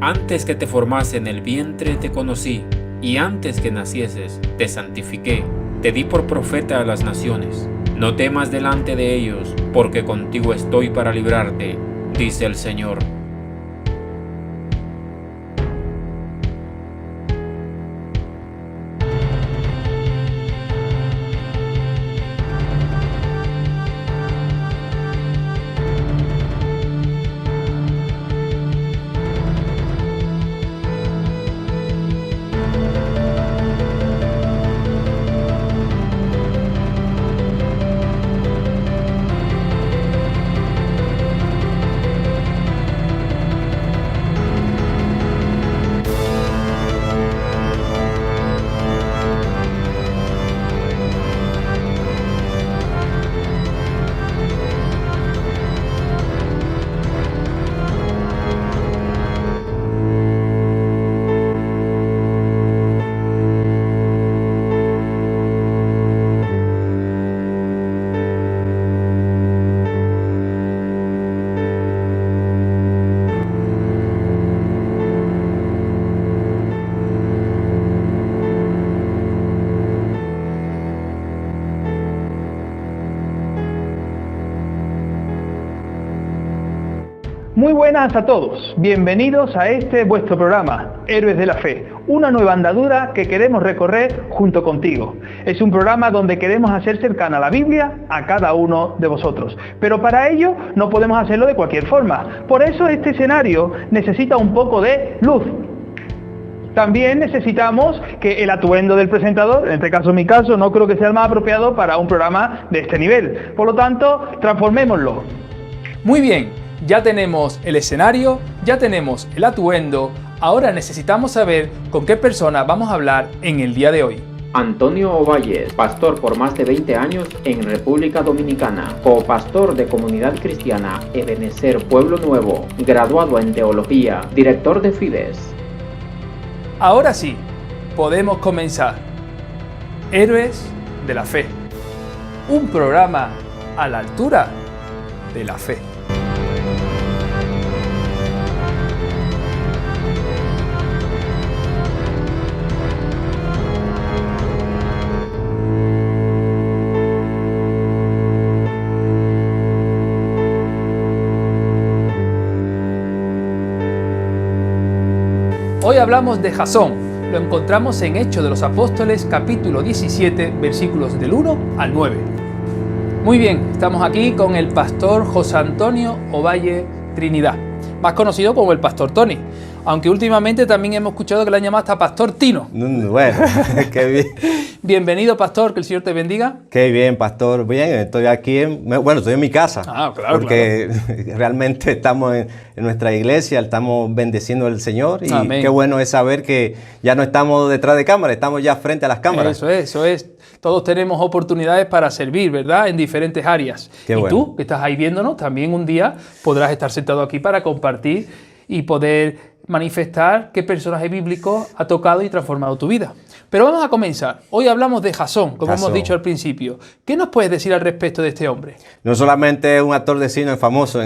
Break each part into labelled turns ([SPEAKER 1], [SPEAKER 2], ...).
[SPEAKER 1] Antes que te formase en el vientre te conocí, y antes que nacieses te santifiqué, te di por profeta a las naciones. No temas delante de ellos, porque contigo estoy para librarte, dice el Señor.
[SPEAKER 2] Muy buenas a todos, bienvenidos a este vuestro programa, Héroes de la Fe, una nueva andadura que queremos recorrer junto contigo. Es un programa donde queremos hacer cercana la Biblia a cada uno de vosotros, pero para ello no podemos hacerlo de cualquier forma. Por eso este escenario necesita un poco de luz. También necesitamos que el atuendo del presentador, en este caso mi caso, no creo que sea el más apropiado para un programa de este nivel. Por lo tanto, transformémoslo.
[SPEAKER 3] Muy bien. Ya tenemos el escenario, ya tenemos el atuendo, ahora necesitamos saber con qué persona vamos a hablar en el día de hoy.
[SPEAKER 4] Antonio Ovalle, pastor por más de 20 años en República Dominicana, copastor de Comunidad Cristiana Ebenecer Pueblo Nuevo, graduado en Teología, director de Fides.
[SPEAKER 3] Ahora sí, podemos comenzar. Héroes de la Fe, un programa a la altura de la fe. Hoy hablamos de Jasón, lo encontramos en Hechos de los Apóstoles, capítulo 17, versículos del 1 al 9. Muy bien, estamos aquí con el pastor José Antonio Ovalle Trinidad, más conocido como el Pastor Tony, aunque últimamente también hemos escuchado que le han llamado hasta Pastor Tino.
[SPEAKER 5] Bueno, qué bien.
[SPEAKER 3] Bienvenido, pastor, que el Señor te bendiga.
[SPEAKER 5] Qué bien, pastor. Bien, estoy aquí, estoy en mi casa.
[SPEAKER 3] Claro,
[SPEAKER 5] porque realmente estamos en nuestra iglesia, estamos bendeciendo al Señor. Y
[SPEAKER 3] amén.
[SPEAKER 5] Qué bueno es saber que ya no estamos detrás de cámara, estamos ya frente a las cámaras.
[SPEAKER 3] Eso es. Todos tenemos oportunidades para servir, ¿verdad? En diferentes áreas.
[SPEAKER 5] Qué
[SPEAKER 3] y
[SPEAKER 5] bueno.
[SPEAKER 3] Tú, que estás ahí viéndonos, también un día podrás estar sentado aquí para compartir y poder manifestar qué personaje bíblico ha tocado y transformado tu vida. Pero vamos a comenzar. Hoy hablamos de Jasón, como hemos dicho al principio. ¿Qué nos puedes decir al respecto de este hombre?
[SPEAKER 5] No solamente es un actor de cine famoso,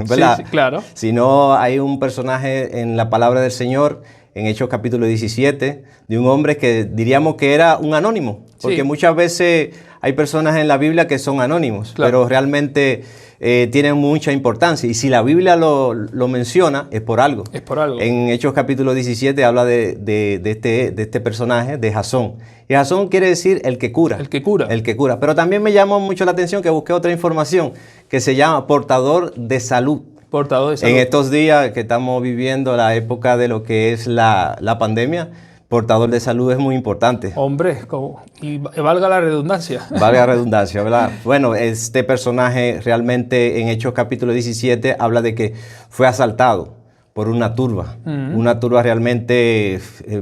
[SPEAKER 5] ¿verdad?
[SPEAKER 3] Sí, claro.
[SPEAKER 5] Sino hay un personaje en la palabra del Señor, en Hechos capítulo 17, de un hombre que diríamos que era un anónimo. Porque muchas veces hay personas en la Biblia que son anónimos, pero realmente tienen mucha importancia. Y si la Biblia lo menciona, es por algo.
[SPEAKER 3] Es por algo.
[SPEAKER 5] En Hechos capítulo 17 habla de este personaje, de Jasón. Y Jasón quiere decir el que cura.
[SPEAKER 3] El que cura.
[SPEAKER 5] El que cura. Pero también me llamó mucho la atención que busqué otra información que se llama portador de salud.
[SPEAKER 3] Portador de salud.
[SPEAKER 5] En estos días que estamos viviendo la época de lo que es la pandemia, portador de salud es muy importante.
[SPEAKER 3] Hombre, y valga la redundancia.
[SPEAKER 5] Valga la redundancia, ¿verdad? Bueno, este personaje realmente en Hechos capítulo 17 habla de que fue asaltado por una turba realmente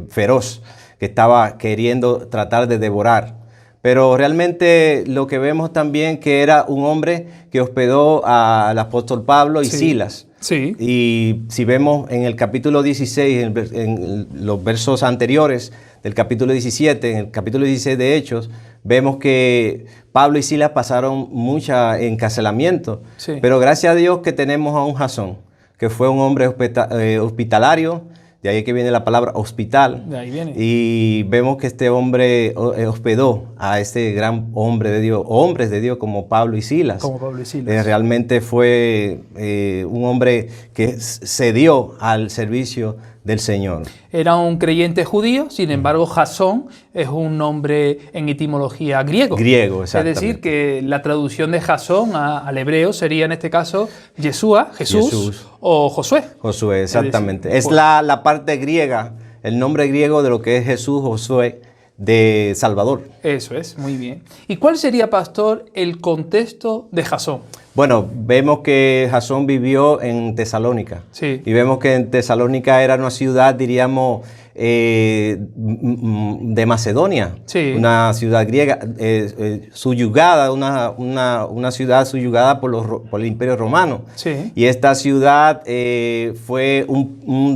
[SPEAKER 5] feroz que estaba queriendo tratar de devorar. Pero realmente lo que vemos también que era un hombre que hospedó al apóstol Pablo y Silas.
[SPEAKER 3] Sí.
[SPEAKER 5] Y si vemos en el capítulo 16, en los versos anteriores del capítulo 17, en el capítulo 16 de Hechos, vemos que Pablo y Silas pasaron mucho encarcelamiento. Sí. Pero gracias a Dios que tenemos a un Jasón, que fue un hombre hospitalario, de ahí que viene la palabra hospital.
[SPEAKER 3] De ahí viene.
[SPEAKER 5] Y vemos que este hombre hospedó a este gran hombre de Dios, o hombres de Dios como Pablo y Silas.
[SPEAKER 3] Como Pablo y Silas.
[SPEAKER 5] Realmente fue un hombre que se dio al servicio del Señor.
[SPEAKER 3] Era un creyente judío, sin embargo, Jasón es un nombre en etimología griego.
[SPEAKER 5] Griego, exactamente.
[SPEAKER 3] Es decir, que la traducción de Jasón al hebreo sería en este caso Yeshua, Jesús. O Josué.
[SPEAKER 5] Josué, exactamente.
[SPEAKER 3] Es decir,
[SPEAKER 5] la parte griega, el nombre griego de lo que es Jesús, Josué, de Salvador.
[SPEAKER 3] Eso es, muy bien. ¿Y cuál sería, pastor, el contexto de Jasón?
[SPEAKER 5] Bueno, vemos que Jasón vivió en Tesalónica.
[SPEAKER 3] Sí.
[SPEAKER 5] Y vemos que en Tesalónica era una ciudad, diríamos, de Macedonia.
[SPEAKER 3] Sí.
[SPEAKER 5] Una ciudad griega, subyugada, una ciudad subyugada por el Imperio Romano.
[SPEAKER 3] Sí.
[SPEAKER 5] Y esta ciudad fue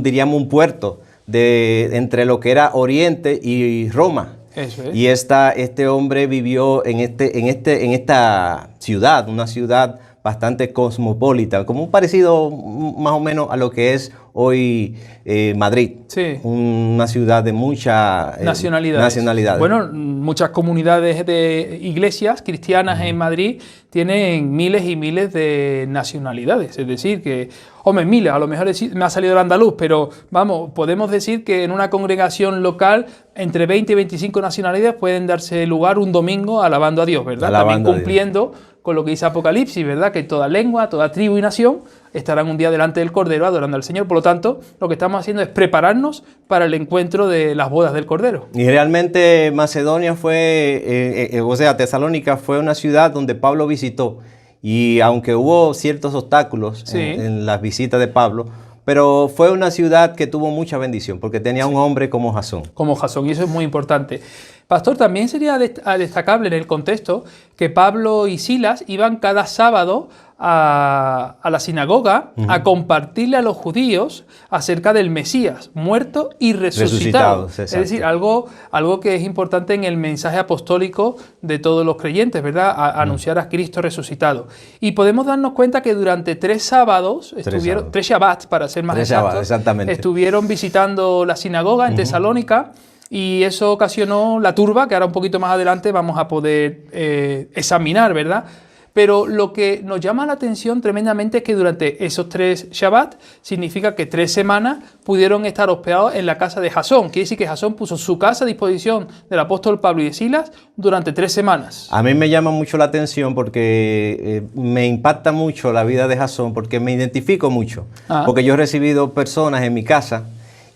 [SPEAKER 5] diríamos, un puerto entre lo que era Oriente y Roma.
[SPEAKER 3] Eso es.
[SPEAKER 5] Y este hombre vivió en esta ciudad, una ciudad bastante cosmopolita, como parecido más o menos a lo que es hoy Madrid.
[SPEAKER 3] Sí.
[SPEAKER 5] Una ciudad de muchas nacionalidades.
[SPEAKER 3] Bueno, muchas comunidades de iglesias cristianas en Madrid tienen miles y miles de nacionalidades. Es decir, que, hombre, miles, a lo mejor me ha salido el andaluz, pero vamos, podemos decir que en una congregación local entre 20 y 25 nacionalidades pueden darse lugar un domingo alabando a Dios, ¿verdad? También cumpliendo con lo que dice Apocalipsis, ¿verdad? Que toda lengua, toda tribu y nación estarán un día delante del Cordero adorando al Señor. Por lo tanto, lo que estamos haciendo es prepararnos para el encuentro de las bodas del Cordero.
[SPEAKER 5] Y realmente Macedonia Tesalónica fue una ciudad donde Pablo visitó. Y aunque hubo ciertos obstáculos en las visitas de Pablo, pero fue una ciudad que tuvo mucha bendición, porque tenía un hombre como Jasón. Como
[SPEAKER 3] Jasón, y eso es muy importante. Pastor, también sería destacable en el contexto que Pablo y Silas iban cada sábado a la sinagoga a compartirle a los judíos acerca del Mesías, muerto y resucitado. Es decir, algo que es importante en el mensaje apostólico de todos los creyentes, ¿verdad? Anunciar a Cristo resucitado. Y podemos darnos cuenta que durante 3 sábados, 3 Shabbats, para ser más exactos, estuvieron visitando la sinagoga en Tesalónica. Y eso ocasionó la turba, que ahora un poquito más adelante vamos a poder examinar, ¿verdad? Pero lo que nos llama la atención tremendamente es que durante esos 3 Shabbat significa que 3 semanas pudieron estar hospedados en la casa de Jasón. Quiere decir que Jasón puso su casa a disposición del apóstol Pablo y de Silas durante 3 semanas.
[SPEAKER 5] A mí me llama mucho la atención porque me impacta mucho la vida de Jasón, porque me identifico mucho. Porque yo he recibido personas en mi casa.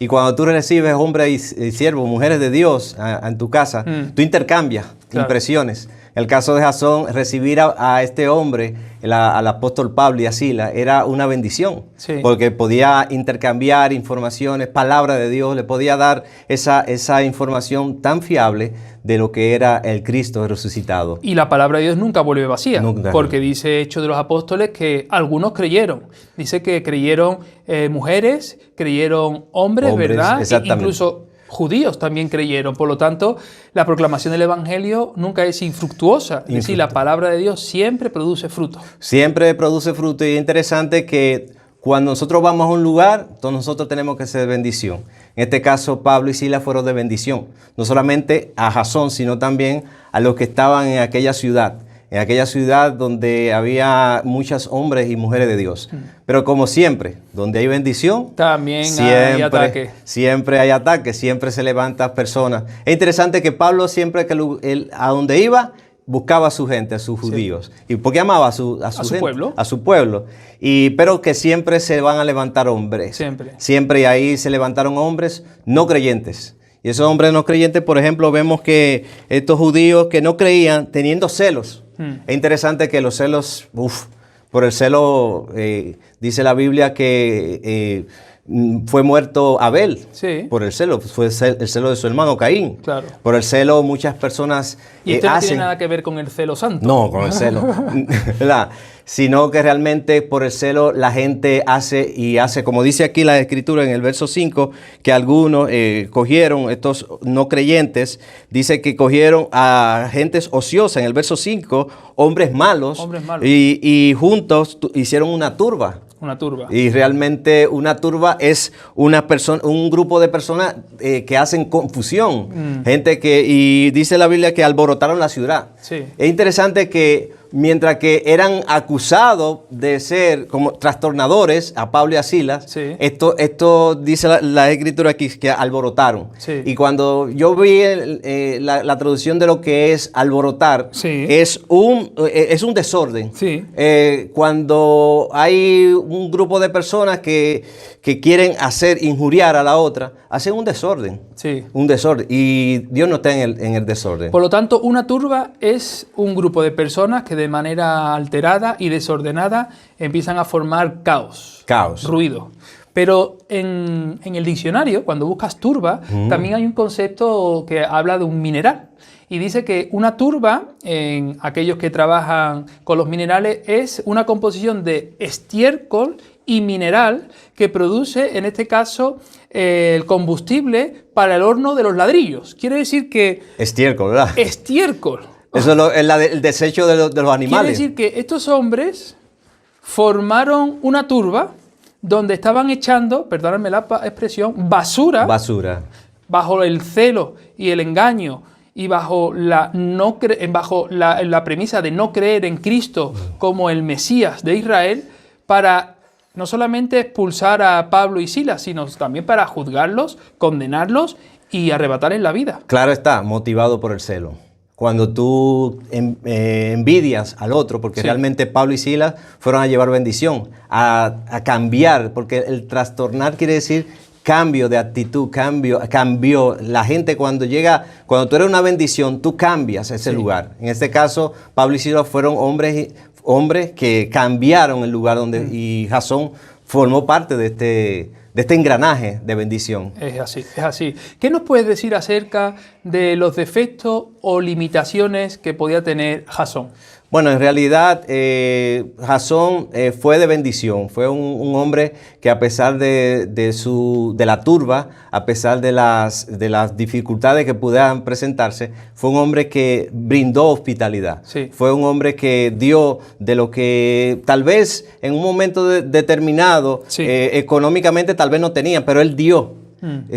[SPEAKER 5] Y cuando tú recibes hombres y siervos, mujeres de Dios en tu casa, tú intercambias impresiones. El caso de Jasón, recibir a este hombre, al apóstol Pablo y a Silas, era una bendición. Porque podía intercambiar informaciones, palabra de Dios, le podía dar esa información tan fiable de lo que era el Cristo resucitado.
[SPEAKER 3] Y la palabra de Dios nunca vuelve vacía, porque dice Hechos de los Apóstoles que algunos creyeron. Dice que creyeron mujeres, creyeron hombres, ¿verdad? Incluso judíos también creyeron. Por lo tanto, la proclamación del Evangelio nunca es infructuosa. Es decir, la palabra de Dios siempre produce fruto.
[SPEAKER 5] Siempre produce fruto, y es interesante que cuando nosotros vamos a un lugar, todos nosotros tenemos que ser bendición. En este caso, Pablo y Silas fueron de bendición, no solamente a Jasón, sino también a los que estaban en aquella ciudad donde había muchos hombres y mujeres de Dios. Pero como siempre, donde hay bendición,
[SPEAKER 3] también hay ataque.
[SPEAKER 5] Siempre hay ataque, siempre se levantan personas. Es interesante que Pablo siempre a donde iba, buscaba a su gente, a sus judíos. ¿Y por qué amaba a su gente?
[SPEAKER 3] Pueblo.
[SPEAKER 5] A su pueblo. Pero que siempre se van a levantar hombres. Siempre, y ahí se levantaron hombres no creyentes. Y esos hombres no creyentes, por ejemplo, vemos que estos judíos que no creían, teniendo celos. Es interesante que los celos, por el celo, dice la Biblia que fue muerto Abel, por el celo, fue el celo de su hermano Caín.
[SPEAKER 3] Claro.
[SPEAKER 5] Por el celo muchas personas
[SPEAKER 3] y esto no tiene nada que ver con el celo santo.
[SPEAKER 5] No, con el celo, ¿verdad? Sino que realmente por el celo la gente hace, como dice aquí la Escritura en el verso 5, que algunos cogieron, estos no creyentes, dice que cogieron a gentes ociosas, en el verso 5, hombres malos. Y juntos hicieron una turba
[SPEAKER 3] Una turba.
[SPEAKER 5] Y realmente una turba es un grupo de personas que hacen confusión. Y dice la Biblia que alborotaron la ciudad.
[SPEAKER 3] Sí.
[SPEAKER 5] Es interesante que mientras que eran acusados de ser como trastornadores a Pablo y a Silas,
[SPEAKER 3] sí,
[SPEAKER 5] esto dice la escritura aquí que alborotaron.
[SPEAKER 3] Sí.
[SPEAKER 5] Y cuando yo vi la traducción de lo que es alborotar,
[SPEAKER 3] sí,
[SPEAKER 5] es un desorden.
[SPEAKER 3] Sí.
[SPEAKER 5] Cuando hay un grupo de personas que quieren injuriar a la otra, hacen un desorden.
[SPEAKER 3] Sí.
[SPEAKER 5] Un desorden. Y Dios no está en el desorden.
[SPEAKER 3] Por lo tanto, una turba es un grupo de personas que de manera alterada y desordenada empiezan a formar caos. Ruido. Pero en el diccionario, cuando buscas turba, también hay un concepto que habla de un mineral. Y dice que una turba, en aquellos que trabajan con los minerales, es una composición de estiércol y mineral que produce, en este caso, el combustible para el horno de los ladrillos. Quiere decir que...
[SPEAKER 5] Estiércol, ¿verdad?
[SPEAKER 3] Estiércol.
[SPEAKER 5] Eso es el desecho de los animales.
[SPEAKER 3] Quiere decir que estos hombres formaron una turba donde estaban echando, perdónenme la expresión, basura. Bajo el celo y el engaño y bajo la premisa de no creer en Cristo como el Mesías de Israel, para no solamente expulsar a Pablo y Silas, sino también para juzgarlos, condenarlos y arrebatarles la vida.
[SPEAKER 5] Claro está, motivado por el celo. Cuando tú envidias al otro, porque realmente Pablo y Silas fueron a llevar bendición, a cambiar, porque el trastornar quiere decir cambio de actitud, cambió. La gente cuando tú eres una bendición, tú cambias ese lugar. En este caso, Pablo y Silas fueron hombres que cambiaron el lugar donde, y Jasón formó parte de este engranaje de bendición.
[SPEAKER 3] Es así. ¿Qué nos puedes decir acerca de los defectos o limitaciones que podía tener Jasón?
[SPEAKER 5] Bueno, en realidad Jasón fue de bendición, fue un hombre que a pesar de la turba, a pesar de las dificultades que pudieran presentarse, fue un hombre que brindó hospitalidad. Sí. Fue un hombre que dio de lo que tal vez en un momento determinado económicamente tal vez no tenía, pero él dio.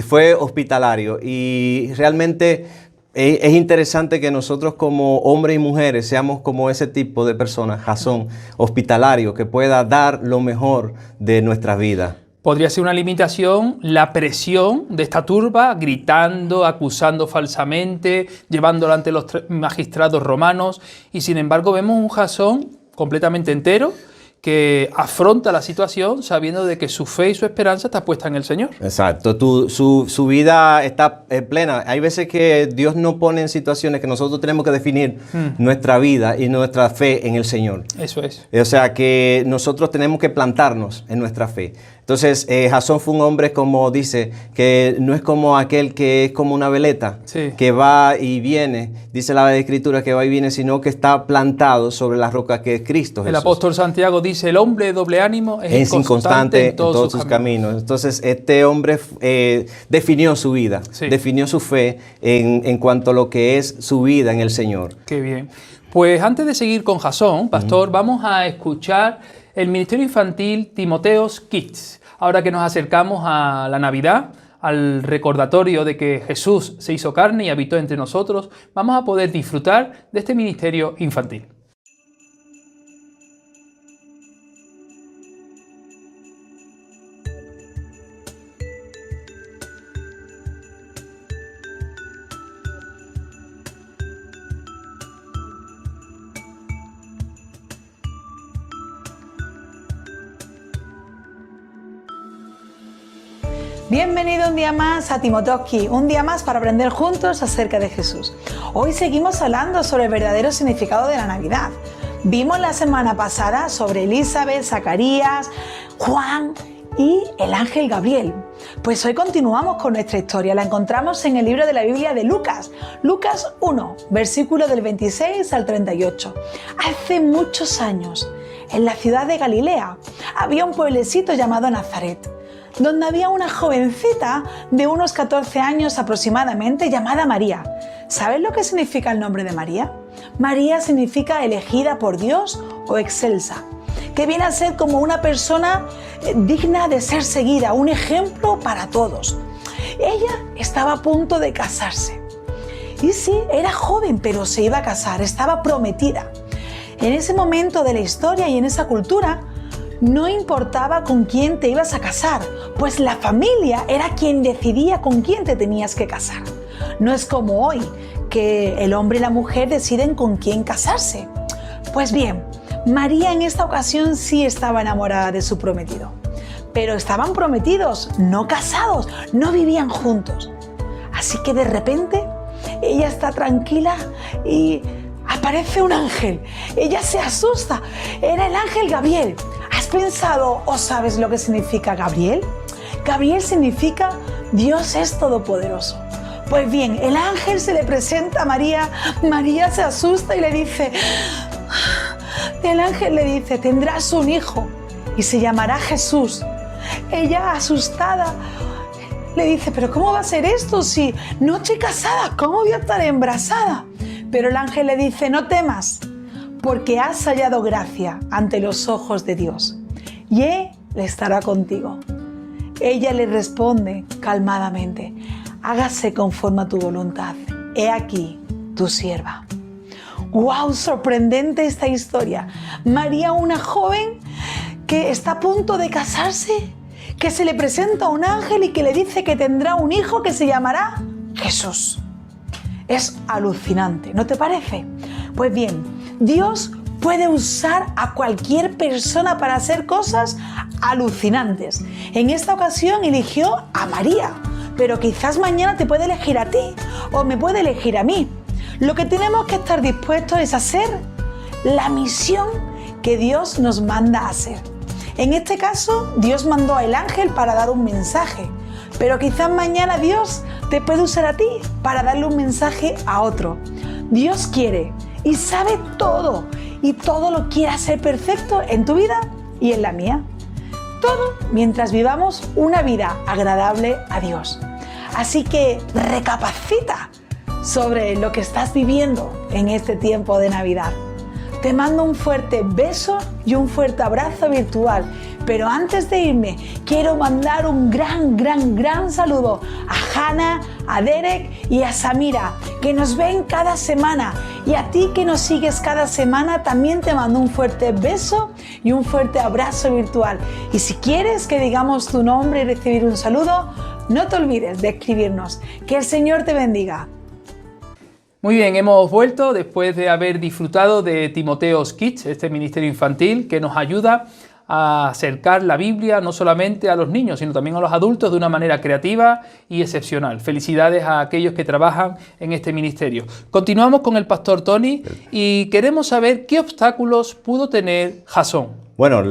[SPEAKER 5] Fue hospitalario y realmente... Es interesante que nosotros como hombres y mujeres seamos como ese tipo de personas, Jasón, hospitalario, que pueda dar lo mejor de nuestra vida.
[SPEAKER 3] Podría ser una limitación la presión de esta turba, gritando, acusando falsamente, llevándolo ante los magistrados romanos, y sin embargo vemos un Jasón completamente entero, que afronta la situación sabiendo de que su fe y su esperanza está puesta en el Señor.
[SPEAKER 5] Exacto, su vida está plena. Hay veces que Dios nos pone en situaciones que nosotros tenemos que definir nuestra vida y nuestra fe en el Señor.
[SPEAKER 3] Eso es.
[SPEAKER 5] O sea que nosotros tenemos que plantarnos en nuestra fe. Entonces, Jasón fue un hombre, como dice, que no es como aquel que es como una veleta, que va y viene, dice la Escritura que va y viene, sino que está plantado sobre la roca que es Cristo Jesús.
[SPEAKER 3] El apóstol Santiago dice, el hombre de doble ánimo es inconstante en todos sus caminos.
[SPEAKER 5] Entonces, este hombre definió su vida, definió su fe en cuanto a lo que es su vida en el Señor.
[SPEAKER 3] Qué bien. Pues antes de seguir con Jasón, pastor, vamos a escuchar el Ministerio Infantil Timoteos Kids. Ahora que nos acercamos a la Navidad, al recordatorio de que Jesús se hizo carne y habitó entre nosotros, vamos a poder disfrutar de este ministerio infantil.
[SPEAKER 6] Bienvenido un día más a Timoteos Kids, un día más para aprender juntos acerca de Jesús. Hoy seguimos hablando sobre el verdadero significado de la Navidad. Vimos la semana pasada sobre Elizabeth, Zacarías, Juan y el ángel Gabriel. Pues hoy continuamos con nuestra historia. La encontramos en el libro de la Biblia de Lucas, Lucas 1, versículo del 26 al 38. Hace muchos años, en la ciudad de Galilea, había un pueblecito llamado Nazaret, donde había una jovencita de unos 14 años aproximadamente llamada María. ¿Sabes lo que significa el nombre de María? María significa elegida por Dios o excelsa. que viene a ser como una persona digna de ser seguida, un ejemplo para todos. Ella estaba a punto de casarse. Y sí, era joven, pero se iba a casar, estaba prometida. En ese momento de la historia y en esa cultura, no importaba con quién te ibas a casar, pues la familia era quien decidía con quién te tenías que casar. No es como hoy, que el hombre y la mujer deciden con quién casarse. Pues bien, María en esta ocasión sí estaba enamorada de su prometido. Pero estaban prometidos, no casados, no vivían juntos. Así que de repente, ella está tranquila y aparece un ángel. Ella se asusta. Era el ángel Gabriel. ¿Has pensado o sabes lo que significa Gabriel? Gabriel significa Dios es todopoderoso. Pues bien, el ángel se le presenta a María. María se asusta y le dice... El ángel le dice, tendrás un hijo y se llamará Jesús. Ella, asustada, le dice, pero ¿cómo va a ser esto si no estoy casada? ¿Cómo voy a estar embarazada? Pero el ángel le dice, no temas, porque has hallado gracia ante los ojos de Dios, y Él estará contigo. Ella le responde calmadamente, hágase conforme a tu voluntad. He aquí tu sierva. ¡Wow! Sorprendente esta historia. María, una joven que está a punto de casarse, que se le presenta un ángel y que le dice que tendrá un hijo que se llamará Jesús. Es alucinante, ¿no te parece? Pues bien, Dios puede usar a cualquier persona para hacer cosas alucinantes. En esta ocasión eligió a María, pero quizás mañana te puede elegir a ti o me puede elegir a mí. Lo que tenemos que estar dispuestos es a hacer la misión que Dios nos manda a hacer. En este caso, Dios mandó al ángel para dar un mensaje, pero quizás mañana Dios te puede usar a ti para darle un mensaje a otro. Dios quiere y sabe todo, y todo lo quiere hacer perfecto en tu vida y en la mía. Todo mientras vivamos una vida agradable a Dios. Así que recapacita sobre lo que estás viviendo en este tiempo de Navidad. Te mando un fuerte beso y un fuerte abrazo virtual. Pero antes de irme, quiero mandar un gran saludo a Hannah, a Derek y a Samira, que nos ven cada semana. Y a ti que nos sigues cada semana, también te mando un fuerte beso y un fuerte abrazo virtual. Y si quieres que digamos tu nombre y recibir un saludo, no te olvides de escribirnos. Que el Señor te bendiga.
[SPEAKER 3] Muy bien, hemos vuelto después de haber disfrutado de Timoteos Kids, este ministerio infantil que nos ayuda a acercar la Biblia no solamente a los niños, sino también a los adultos de una manera creativa y excepcional. Felicidades a aquellos que trabajan en este ministerio. Continuamos con el pastor Tony y queremos saber qué obstáculos pudo tener Jasón.
[SPEAKER 5] Bueno,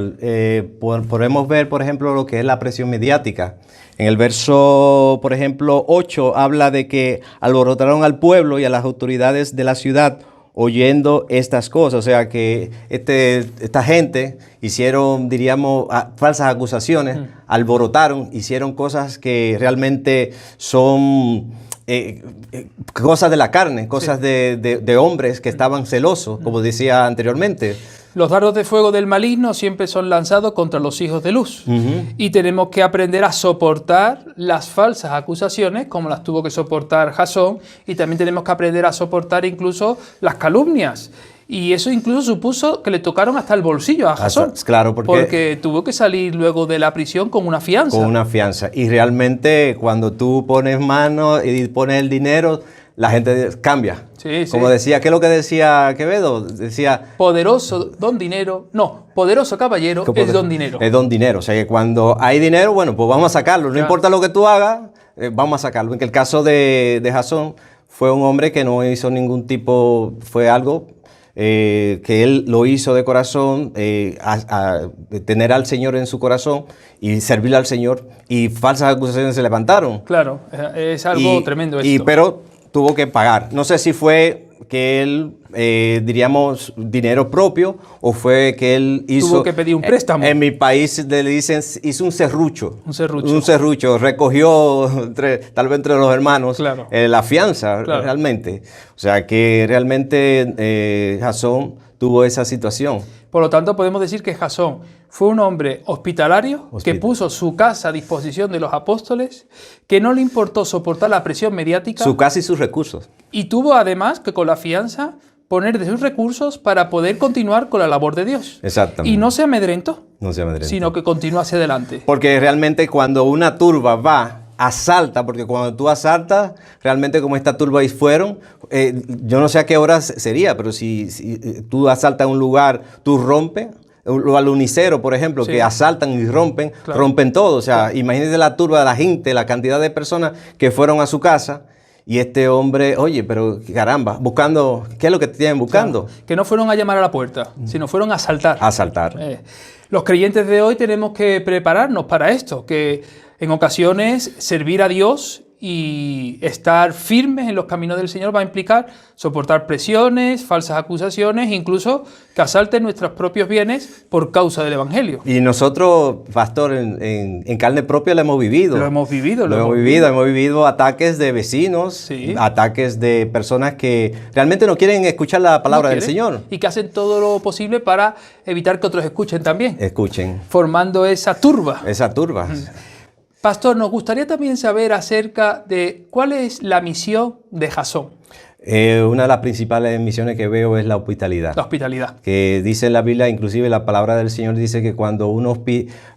[SPEAKER 5] podemos ver, por ejemplo, lo que es la presión mediática. En el verso, por ejemplo, 8, habla de que alborotaron al pueblo y a las autoridades de la ciudad oyendo estas cosas. O sea, que esta gente hicieron, diríamos, falsas acusaciones, alborotaron, hicieron cosas que realmente son cosas de la carne, cosas de hombres que estaban celosos, como decía anteriormente.
[SPEAKER 3] Los dardos de fuego del maligno siempre son lanzados contra los hijos de luz. Y tenemos que aprender a soportar las falsas acusaciones, como las tuvo que soportar Jasón, y también tenemos que aprender a soportar incluso las calumnias. Y eso incluso supuso que le tocaron hasta el bolsillo a Jasón.
[SPEAKER 5] Claro, porque
[SPEAKER 3] tuvo que salir luego de la prisión con una fianza.
[SPEAKER 5] Con una fianza. Y realmente cuando tú pones mano y pones el dinero, la gente cambia.
[SPEAKER 3] Sí,
[SPEAKER 5] como decía, ¿qué es lo que decía Quevedo? Decía...
[SPEAKER 3] Poderoso don dinero, no, poderoso caballero es don dinero.
[SPEAKER 5] Es don dinero, o sea que cuando hay dinero, bueno, pues vamos a sacarlo. No importa lo que tú hagas, vamos a sacarlo. En el caso de Jasón, fue un hombre que no hizo ningún tipo, fue algo que él lo hizo de corazón, a tener al Señor en su corazón y servirle al Señor, y falsas acusaciones se levantaron.
[SPEAKER 3] Claro, es algo tremendo esto.
[SPEAKER 5] Pero tuvo que pagar. No sé si fue que él diríamos, dinero propio, o fue que él hizo...
[SPEAKER 3] Tuvo que pedir un préstamo.
[SPEAKER 5] En mi país le dicen, hizo un serrucho.
[SPEAKER 3] Un serrucho.
[SPEAKER 5] Un serrucho. Recogió, tal vez entre los hermanos,
[SPEAKER 3] Claro.
[SPEAKER 5] La fianza,
[SPEAKER 3] Claro.
[SPEAKER 5] realmente. O sea, que realmente Jasón tuvo esa situación.
[SPEAKER 3] Por lo tanto, podemos decir que Jasón fue un hombre hospitalario que puso su casa a disposición de los apóstoles, que no le importó soportar la presión mediática
[SPEAKER 5] Su casa y sus recursos.
[SPEAKER 3] y tuvo además que con la fianza poner de sus recursos para poder continuar con la labor de Dios.
[SPEAKER 5] Exactamente.
[SPEAKER 3] Y no se amedrentó,
[SPEAKER 5] No se amedrentó.
[SPEAKER 3] sino que continúa hacia adelante.
[SPEAKER 5] Porque realmente cuando una turba va, asalta, porque cuando tú asaltas, realmente como esta turba ahí fueron, yo no sé a qué horas sería, pero si tú asaltas un lugar, tú rompes, al unicero, por ejemplo,
[SPEAKER 3] Sí.
[SPEAKER 5] que asaltan y rompen,
[SPEAKER 3] Claro.
[SPEAKER 5] rompen todo. O sea, imagínense la turba de la gente, la cantidad de personas que fueron a su casa. Y este hombre, oye, pero caramba, buscando, ¿qué es lo que te tienen buscando?
[SPEAKER 3] Claro, que no fueron a llamar a la puerta, sino fueron a asaltar.
[SPEAKER 5] Asaltar.
[SPEAKER 3] Los creyentes de hoy tenemos que prepararnos para esto, que en ocasiones servir a Dios y estar firmes en los caminos del Señor va a implicar soportar presiones, falsas acusaciones, incluso que asalten nuestros propios bienes por causa del Evangelio.
[SPEAKER 5] Y nosotros, pastor, en carne propia lo hemos vivido.
[SPEAKER 3] Lo hemos vivido.
[SPEAKER 5] Hemos vivido ataques de vecinos,
[SPEAKER 3] Sí.
[SPEAKER 5] ataques de personas que realmente no quieren escuchar la palabra
[SPEAKER 3] No
[SPEAKER 5] del
[SPEAKER 3] quieren,
[SPEAKER 5] Señor.
[SPEAKER 3] y que hacen todo lo posible para evitar que otros escuchen también,
[SPEAKER 5] Escuchen
[SPEAKER 3] formando esa turba.
[SPEAKER 5] esa turba.
[SPEAKER 3] Pastor, nos gustaría también saber acerca de cuál es la misión de Jasón,
[SPEAKER 5] Una de las principales misiones que veo es la hospitalidad.
[SPEAKER 3] la hospitalidad.
[SPEAKER 5] Que dice en la Biblia, inclusive la palabra del Señor dice que cuando uno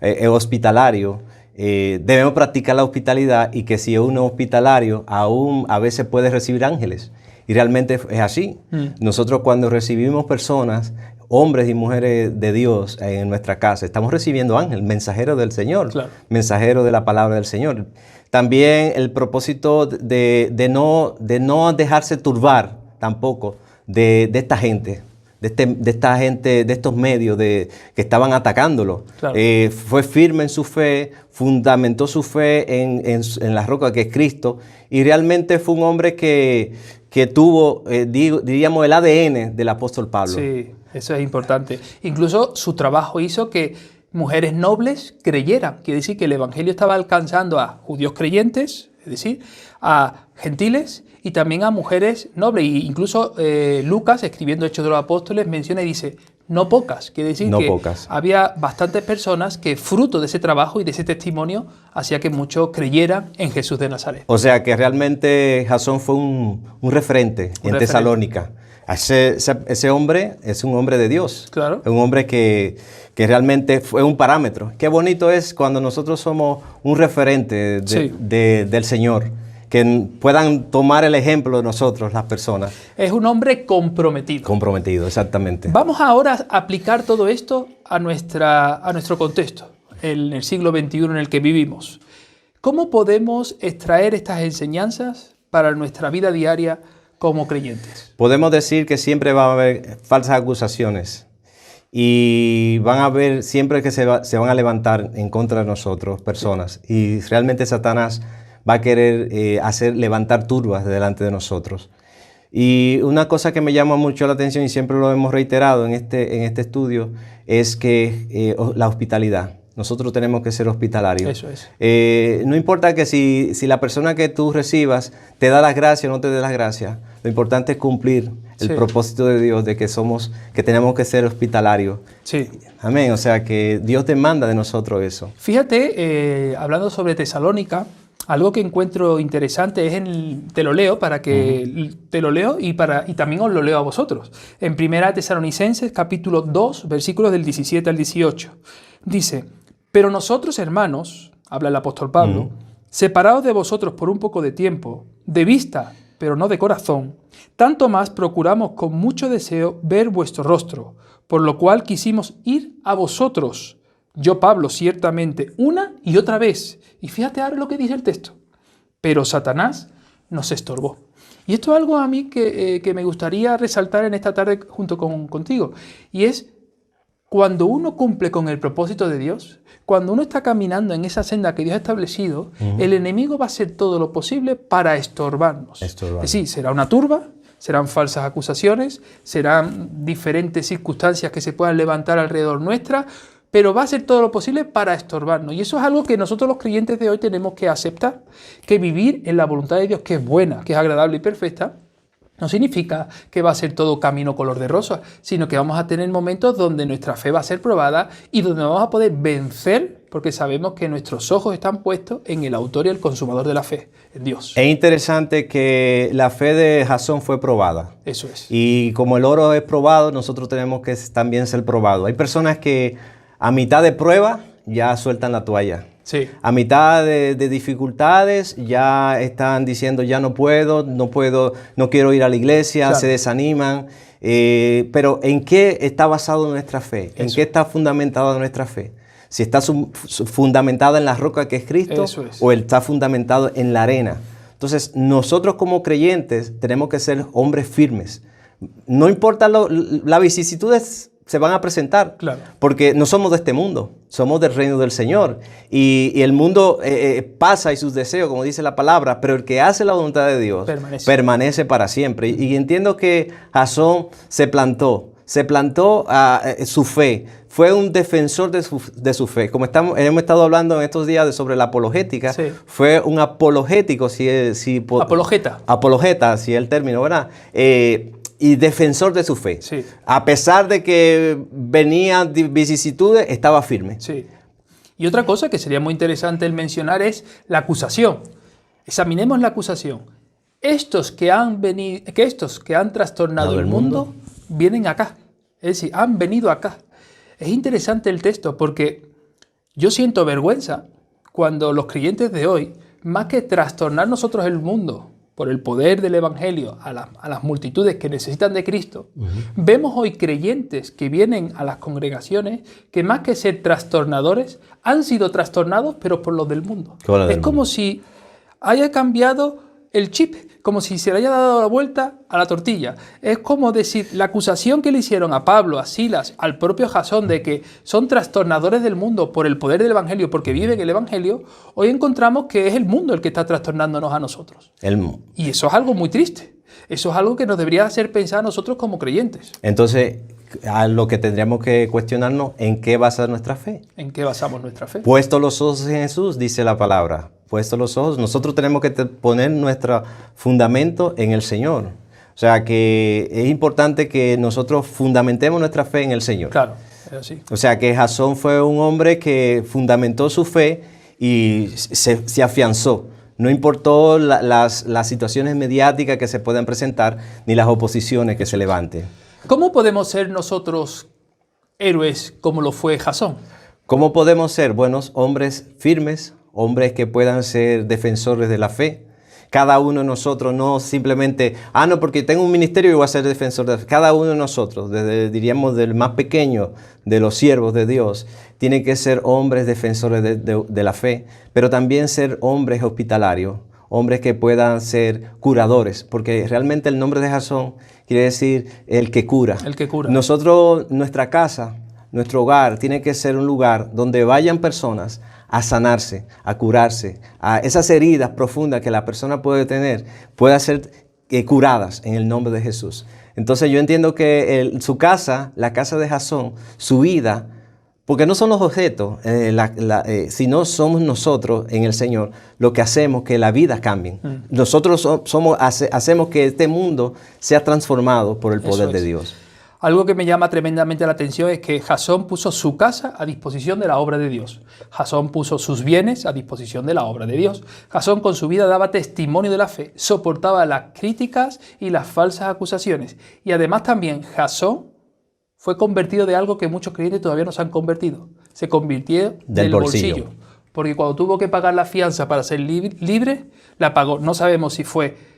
[SPEAKER 5] es hospitalario, debemos practicar la hospitalidad, y que si uno es hospitalario, aún a veces puede recibir ángeles. Y realmente es así. Nosotros cuando recibimos personas, hombres y mujeres de Dios en nuestra casa, estamos recibiendo ángeles, mensajeros del Señor,
[SPEAKER 3] Claro.
[SPEAKER 5] mensajeros de la palabra del Señor. También el propósito de no dejarse turbar tampoco de esta gente. De esta gente, de estos medios que estaban atacándolo.
[SPEAKER 3] Claro.
[SPEAKER 5] Fue firme en su fe, fundamentó su fe en la roca que es Cristo, y realmente fue un hombre que tuvo, diríamos, el ADN del apóstol Pablo.
[SPEAKER 3] Sí, eso es importante. Incluso su trabajo hizo que mujeres nobles creyeran. Quiere decir que el Evangelio estaba alcanzando a judíos creyentes, es decir, a gentiles y también a mujeres nobles. E incluso Lucas, escribiendo Hechos de los Apóstoles, menciona y dice, no pocas. Quiere decir
[SPEAKER 5] No
[SPEAKER 3] que
[SPEAKER 5] pocas.
[SPEAKER 3] había bastantes personas que, fruto de ese trabajo y de ese testimonio, hacía que muchos creyeran en Jesús de Nazaret.
[SPEAKER 5] O sea que realmente Jasón fue un referente en Tesalónica. Ese hombre es un hombre de Dios.
[SPEAKER 3] Claro.
[SPEAKER 5] Es un hombre que realmente fue un parámetro. Qué bonito es cuando nosotros somos un referente
[SPEAKER 3] Sí.
[SPEAKER 5] del Señor, que puedan tomar el ejemplo de nosotros, las personas.
[SPEAKER 3] Es un hombre comprometido.
[SPEAKER 5] Comprometido, exactamente.
[SPEAKER 3] Vamos ahora a aplicar todo esto a nuestro contexto, en el siglo XXI en el que vivimos. ¿Cómo podemos extraer estas enseñanzas para nuestra vida diaria como creyentes?
[SPEAKER 5] Podemos decir que siempre va a haber falsas acusaciones, y van a haber siempre que se van a levantar en contra de nosotros personas, y realmente Satanás va a querer levantar turbas delante de nosotros. Y una cosa que me llama mucho la atención, y siempre lo hemos reiterado en este estudio, es que la hospitalidad. Nosotros tenemos que ser hospitalarios.
[SPEAKER 3] Eso es.
[SPEAKER 5] No importa que si la persona que tú recibas te da las gracias o no te dé las gracias, lo importante es cumplir el propósito de Dios, de que tenemos que ser hospitalarios.
[SPEAKER 3] Sí.
[SPEAKER 5] Amén. O sea que Dios demanda de nosotros eso.
[SPEAKER 3] Fíjate, hablando sobre Tesalónica, algo que encuentro interesante es te lo leo te lo leo y también os lo leo a vosotros. En 1 Tesalonicenses capítulo 2, versículos del 17 al 18. Dice, pero nosotros, hermanos, habla el apóstol Pablo, separados de vosotros por un poco de tiempo, de vista, pero no de corazón, tanto más procuramos con mucho deseo ver vuestro rostro, por lo cual quisimos ir a vosotros. Yo, Pablo, ciertamente, una y otra vez. Y fíjate ahora lo que dice el texto. Pero Satanás nos estorbó. Y esto es algo a mí que me gustaría resaltar en esta tarde junto contigo. Y es cuando uno cumple con el propósito de Dios, cuando uno está caminando en esa senda que Dios ha establecido, el enemigo va a hacer todo lo posible para estorbarnos. Es decir, será una turba, serán falsas acusaciones, serán diferentes circunstancias que se puedan levantar alrededor nuestra, pero va a hacer todo lo posible para estorbarnos. Y eso es algo que nosotros los creyentes de hoy tenemos que aceptar, que vivir en la voluntad de Dios, que es buena, que es agradable y perfecta, no significa que va a ser todo camino color de rosa, sino que vamos a tener momentos donde nuestra fe va a ser probada y donde vamos a poder vencer, porque sabemos que nuestros ojos están puestos en el autor y el consumador de la fe, en Dios.
[SPEAKER 5] Es interesante que la fe de Jasón fue probada.
[SPEAKER 3] Eso es.
[SPEAKER 5] Y como el oro es probado, nosotros tenemos que también ser probados. Hay personas que a mitad de prueba ya sueltan la toalla.
[SPEAKER 3] Sí.
[SPEAKER 5] A mitad de dificultades ya están diciendo ya no puedo, no quiero ir a la iglesia,
[SPEAKER 3] Claro.
[SPEAKER 5] se desaniman. Pero ¿en qué está basado nuestra fe? ¿En
[SPEAKER 3] Eso.
[SPEAKER 5] qué está fundamentada nuestra fe? Si está fundamentada en la roca que es Cristo,
[SPEAKER 3] Eso es.
[SPEAKER 5] o está fundamentado en la arena. Entonces nosotros como creyentes tenemos que ser hombres firmes. No importa las vicisitudes se van a presentar,
[SPEAKER 3] Claro.
[SPEAKER 5] porque no somos de este mundo, somos del reino del Señor. Y el mundo pasa y sus deseos, como dice la palabra, pero el que hace la voluntad de Dios permanece para siempre. Y entiendo que Jasón se plantó su fe, fue un defensor de su fe. Como hemos estado hablando en estos días sobre la apologética,
[SPEAKER 3] Sí.
[SPEAKER 5] fue un apologético, apologeta, si es el término, ¿verdad? Y defensor de su fe.
[SPEAKER 3] Sí.
[SPEAKER 5] A pesar de que venían vicisitudes, estaba firme.
[SPEAKER 3] Sí. Y otra cosa que sería muy interesante el mencionar es la acusación. Examinemos la acusación. Estos que han trastornado el mundo vienen acá. Es decir, han venido acá. Es interesante el texto porque yo siento vergüenza cuando los creyentes de hoy, más que trastornar nosotros el mundo por el poder del Evangelio a las multitudes que necesitan de Cristo, vemos hoy creyentes que vienen a las congregaciones que más que ser trastornadores, han sido trastornados pero por los del mundo. Es como si haya cambiado el chip, como si se le haya dado la vuelta a la tortilla. Es como decir, la acusación que le hicieron a Pablo, a Silas, al propio Jasón de que son trastornadores del mundo por el poder del Evangelio, porque viven el Evangelio, hoy encontramos que es el mundo el que está trastornándonos a nosotros. Y eso es algo muy triste. Eso es algo que nos debería hacer pensar a nosotros como creyentes.
[SPEAKER 5] Entonces, a lo que tendríamos que cuestionarnos, ¿en qué basa nuestra fe?
[SPEAKER 3] ¿En qué basamos nuestra fe?
[SPEAKER 5] Puesto los ojos en Jesús, dice la palabra. Puesto los ojos, nosotros tenemos que poner nuestro fundamento en el Señor. O sea que es importante que nosotros fundamentemos nuestra fe en el Señor.
[SPEAKER 3] Claro, es así.
[SPEAKER 5] O sea que Jasón fue un hombre que fundamentó su fe y se afianzó. No importó las situaciones mediáticas que se puedan presentar ni las oposiciones que se levanten.
[SPEAKER 3] ¿Cómo podemos ser nosotros héroes como lo fue Jasón?
[SPEAKER 5] ¿Cómo podemos ser buenos hombres firmes, hombres que puedan ser defensores de la fe? Cada uno de nosotros, no simplemente, no, porque tengo un ministerio y voy a ser defensor de la fe. Cada uno de nosotros, diríamos del más pequeño de los siervos de Dios, tiene que ser hombres defensores de la fe, pero también ser hombres hospitalarios, hombres que puedan ser curadores, porque realmente el nombre de Jasón quiere decir el que cura.
[SPEAKER 3] El que cura.
[SPEAKER 5] Nosotros, nuestra casa, nuestro hogar, tiene que ser un lugar donde vayan personas a sanarse, a curarse, a esas heridas profundas que la persona puede tener, puedan ser curadas en el nombre de Jesús. Entonces yo entiendo que su casa, la casa de Jasón, su vida, porque no son los objetos, sino somos nosotros en el Señor lo que hacemos que la vida cambie. Nosotros hacemos que este mundo sea transformado por el poder de Dios.
[SPEAKER 3] Algo que me llama tremendamente la atención es que Jasón puso su casa a disposición de la obra de Dios. Jasón puso sus bienes a disposición de la obra de Dios. Jasón con su vida daba testimonio de la fe, soportaba las críticas y las falsas acusaciones. Y además también Jasón fue convertido de algo que muchos creyentes todavía no se han convertido. Se convirtió del bolsillo. Porque cuando tuvo que pagar la fianza para ser libre, la pagó. No sabemos si fue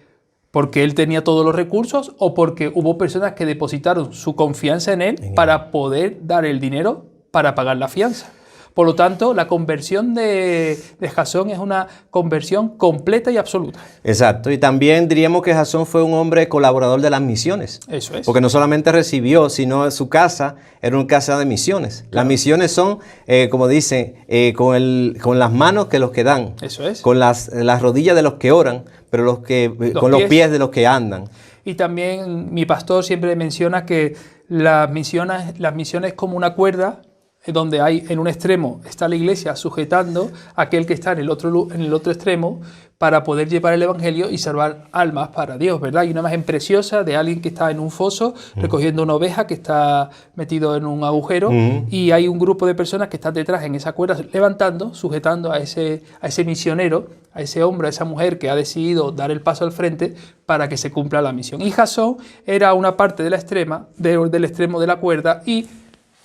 [SPEAKER 3] porque él tenía todos los recursos o porque hubo personas que depositaron su confianza en él para poder dar el dinero para pagar la fianza. Por lo tanto, la conversión de Jasón es una conversión completa y absoluta.
[SPEAKER 5] Exacto. Y también diríamos que Jasón fue un hombre colaborador de las misiones.
[SPEAKER 3] Eso es.
[SPEAKER 5] Porque no solamente recibió, sino su casa era una casa de misiones. Claro. Las misiones son, como dicen, con las manos que los que dan.
[SPEAKER 3] Eso es.
[SPEAKER 5] Con las rodillas de los que oran, pero con los pies de los que andan.
[SPEAKER 3] y también mi pastor siempre menciona que las misiones como una cuerda, donde hay en un extremo está la iglesia sujetando a aquel que está en el otro extremo para poder llevar el evangelio y salvar almas para Dios, ¿verdad? Hay una imagen preciosa de alguien que está en un foso recogiendo una oveja que está metido en un agujero y hay un grupo de personas que están detrás en esa cuerda levantando, sujetando a ese misionero, a ese hombre, a esa mujer que ha decidido dar el paso al frente para que se cumpla la misión. Y Jasón era una parte de del extremo de la cuerda y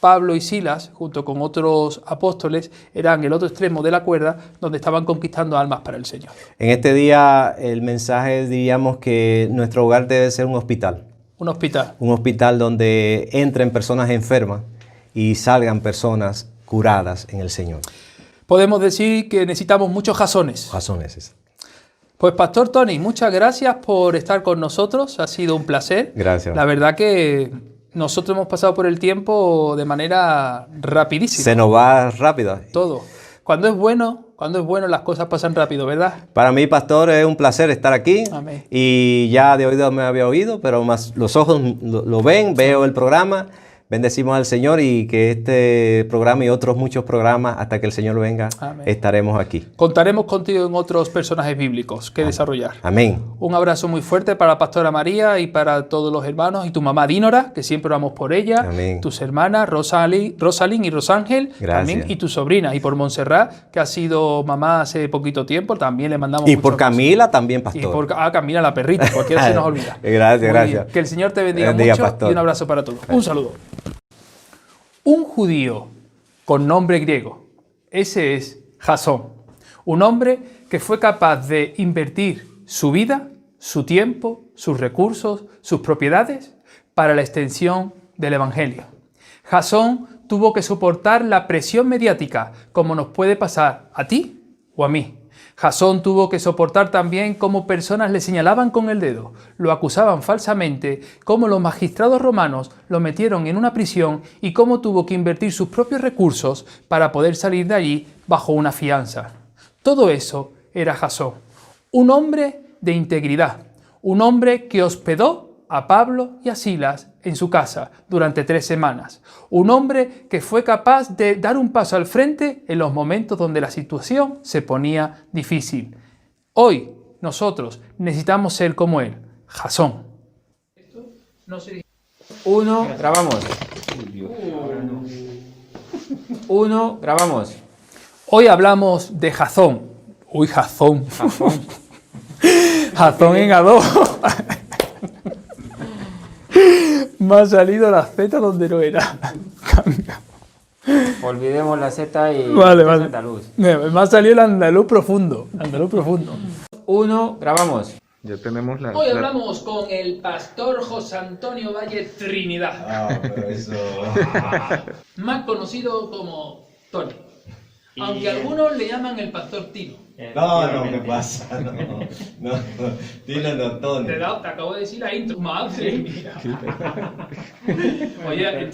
[SPEAKER 3] Pablo y Silas, junto con otros apóstoles, eran el otro extremo de la cuerda donde estaban conquistando almas para el Señor.
[SPEAKER 5] En este día el mensaje diríamos que nuestro hogar debe ser un hospital.
[SPEAKER 3] Un hospital.
[SPEAKER 5] Un hospital donde entren personas enfermas y salgan personas curadas en el Señor.
[SPEAKER 3] Podemos decir que necesitamos muchos Jasones.
[SPEAKER 5] Jasones.
[SPEAKER 3] Pues Pastor Tony, muchas gracias por estar con nosotros. Ha sido un placer.
[SPEAKER 5] Gracias.
[SPEAKER 3] La verdad que nosotros hemos pasado por el tiempo de manera rapidísima.
[SPEAKER 5] Se nos va rápido.
[SPEAKER 3] Todo. Cuando es bueno, las cosas pasan rápido, ¿verdad?
[SPEAKER 5] Para mí, pastor, es un placer estar aquí.
[SPEAKER 3] Amén.
[SPEAKER 5] Y ya de oído me había oído, pero más los ojos lo ven, veo el programa. Bendecimos al Señor y que este programa y otros muchos programas, hasta que el Señor venga,
[SPEAKER 3] amén,
[SPEAKER 5] estaremos aquí.
[SPEAKER 3] Contaremos contigo en otros personajes bíblicos que desarrollar.
[SPEAKER 5] Amén. Un
[SPEAKER 3] abrazo muy fuerte para la pastora María y para todos los hermanos y tu mamá Dínora, que siempre oramos por ella.
[SPEAKER 5] Amén.
[SPEAKER 3] Tus hermanas Rosalín y Rosángel, también, y tu sobrina. Y por Montserrat, que ha sido mamá hace poquito tiempo, también le mandamos
[SPEAKER 5] y por Camila también, pastor.
[SPEAKER 3] Y por Camila la perrita, cualquiera se nos olvida.
[SPEAKER 5] Gracias.
[SPEAKER 3] Que el Señor te bendiga mucho, pastor. Y un abrazo para todos. Un saludo. Un judío con nombre griego, ese es Jasón, un hombre que fue capaz de invertir su vida, su tiempo, sus recursos, sus propiedades para la extensión del Evangelio. Jasón tuvo que soportar la presión mediática, como nos puede pasar a ti o a mí. Jasón tuvo que soportar también cómo personas le señalaban con el dedo, lo acusaban falsamente, cómo los magistrados romanos lo metieron en una prisión y cómo tuvo que invertir sus propios recursos para poder salir de allí bajo una fianza. Todo eso era Jasón, un hombre de integridad, un hombre que hospedó a Pablo y a Silas en su casa durante 3 semanas. Un hombre que fue capaz de dar un paso al frente en los momentos donde la situación se ponía difícil. Hoy nosotros necesitamos ser como él, Jasón.
[SPEAKER 4] Grabamos. 1, grabamos.
[SPEAKER 3] Hoy hablamos de Jasón. Uy, Jasón. Jasón en adobo. Me ha salido la Z donde no era.
[SPEAKER 4] Olvidemos la Z y
[SPEAKER 3] vale.
[SPEAKER 4] andaluz.
[SPEAKER 3] Me ha salido el andaluz profundo.
[SPEAKER 4] 1, grabamos.
[SPEAKER 7] Ya tenemos
[SPEAKER 3] Hoy hablamos con el pastor José Antonio Valle Trinidad.
[SPEAKER 5] Pero eso...
[SPEAKER 3] Más conocido como Tony. Aunque algunos le llaman el pastor Tino.
[SPEAKER 5] No, ¿qué pasa? No, Tino no, Tony.
[SPEAKER 3] Te acabo de decir la intro. Madre mía. Oye,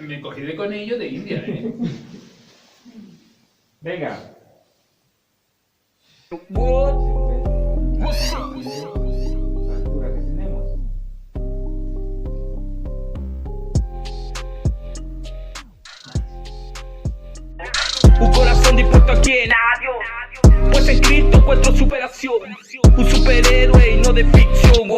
[SPEAKER 3] me cogí de conillo de India, ¿eh?
[SPEAKER 4] Venga.
[SPEAKER 8] Un corazón dispuesto a quien pues en Cristo encuentro superación. Un superhéroe y no de ficción.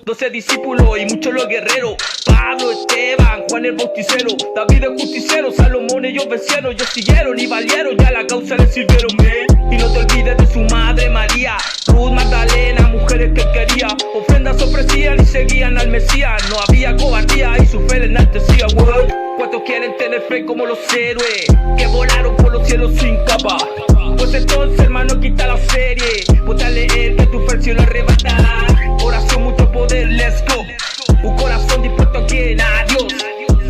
[SPEAKER 8] 12 discípulos y muchos los guerreros. Pablo, Esteban, Juan el Bauticero, David el justiciero, Salomón ellos vencieron. Ellos siguieron y valieron, ya la causa les sirvieron. Y no te olvides de su madre María, Ruth, Magdalena, mujeres que quería. Ofrendas ofrecían y seguían al Mesías. No había cobardía y su fe le enaltecía. ¿Cuántos quieren tener fe como los héroes que volaron por los cielos sin capa? Pues entonces, hermano, quita la serie. Ponte a leer que tu fe el cielo arrebatará. Oración, mucho poder, let's go. Un corazón dispuesto a quien, a Dios.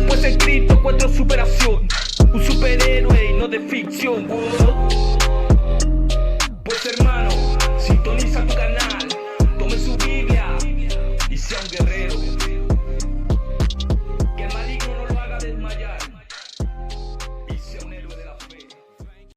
[SPEAKER 8] Pues en Cristo encuentro superación. Un superhéroe y no de ficción.